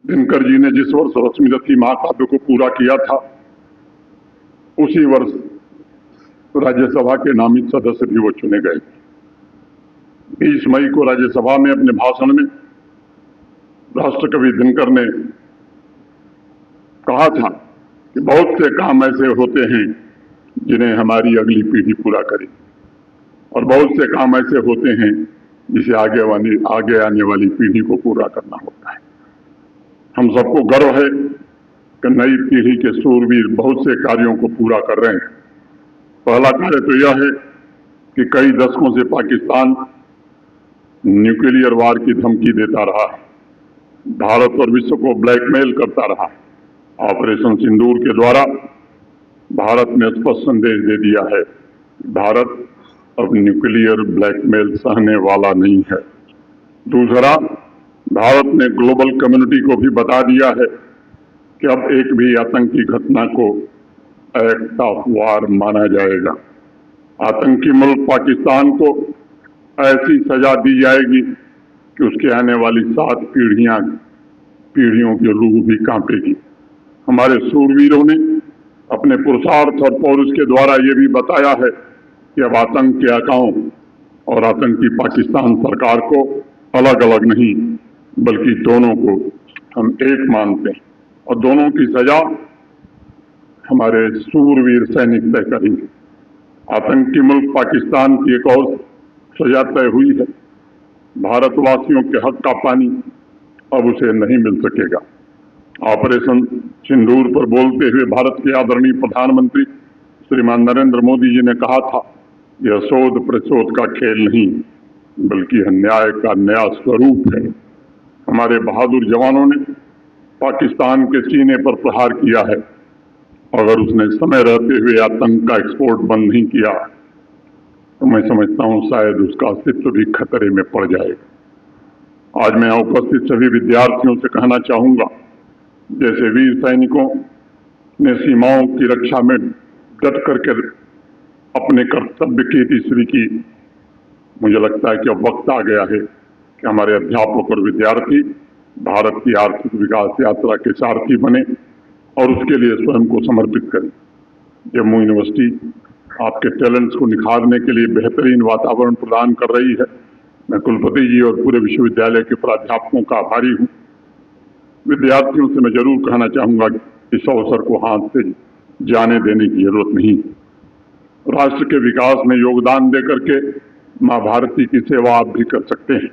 दिनकर जी ने जिस वर्ष रश्मिरथी महाकाव्य को पूरा किया था, उसी वर्ष राज्यसभा के नामित सदस्य भी वो चुने गए। 20 मई को राज्यसभा में अपने भाषण में राष्ट्रकवि दिनकर ने कहा था कि बहुत से काम ऐसे होते हैं जिन्हें हमारी अगली पीढ़ी पूरा करे, और बहुत से काम ऐसे होते हैं जिसे आगे आने वाली पीढ़ी को पूरा करना होता है। हम सबको गर्व है कि नई पीढ़ी के शूरवीर बहुत से कार्यों को पूरा कर रहे हैं। पहला कार्य तो यह है कि कई दशकों से पाकिस्तान न्यूक्लियर वार की धमकी देता रहा, भारत और विश्व को ब्लैकमेल करता रहा। ऑपरेशन सिंदूर के द्वारा भारत ने स्पष्ट संदेश दे दिया है, भारत अब न्यूक्लियर ब्लैकमेल सहने वाला नहीं है। दूसरा, भारत ने ग्लोबल कम्युनिटी को भी बता दिया है कि अब एक भी आतंकी घटना को एक्ट ऑफ वार माना जाएगा। आतंकी मुल्क पाकिस्तान को ऐसी सजा दी जाएगी कि उसके आने वाली 7 पीढ़ियों की रूह भी कांपेगी। हमारे शूरवीरों ने अपने पुरुषार्थ और पौरुष के द्वारा ये भी बताया है कि अब आतंक के आकाओं और आतंकी पाकिस्तान सरकार को अलग अलग नहीं बल्कि दोनों को हम एक मानते हैं, और दोनों की सजा हमारे शूरवीर सैनिक तय करेंगे। आतंकी मुल्क पाकिस्तान की एक और सजा तय हुई है। भारतवासियों के हक का पानी अब उसे नहीं मिल सकेगा। ऑपरेशन सिंदूर पर बोलते हुए भारत के आदरणीय प्रधानमंत्री श्रीमान नरेंद्र मोदी जी ने कहा था, यह शोध प्रशोध का खेल नहीं बल्कि न्याय का नया स्वरूप है। हमारे बहादुर जवानों ने पाकिस्तान के सीने पर प्रहार किया है। अगर उसने समय रहते हुए आतंक का एक्सपोर्ट बंद नहीं किया तो मैं समझता हूं शायद उसका अस्तित्व भी खतरे में पड़ जाएगा। आज मैं उपस्थित सभी विद्यार्थियों से कहना चाहूंगा, जैसे वीर सैनिकों ने सीमाओं की रक्षा में डट करके अपने कर्तव्य की तीसरी की, मुझे लगता है कि अब वक्त आ गया है कि हमारे अध्यापक और विद्यार्थी भारत की आर्थिक विकास यात्रा के सारथी बने और उसके लिए स्वयं को समर्पित करें। जम्मू यूनिवर्सिटी आपके टैलेंट्स को निखारने के लिए बेहतरीन वातावरण प्रदान कर रही है। मैं कुलपति जी और पूरे विश्वविद्यालय के प्राध्यापकों का आभारी हूँ। विद्यार्थियों से मैं जरूर कहना चाहूंगा कि इस अवसर को हाथ से जाने देने की जरूरत नहीं। राष्ट्र के विकास में योगदान देकर के मां भारती की सेवा आप भी कर सकते हैं।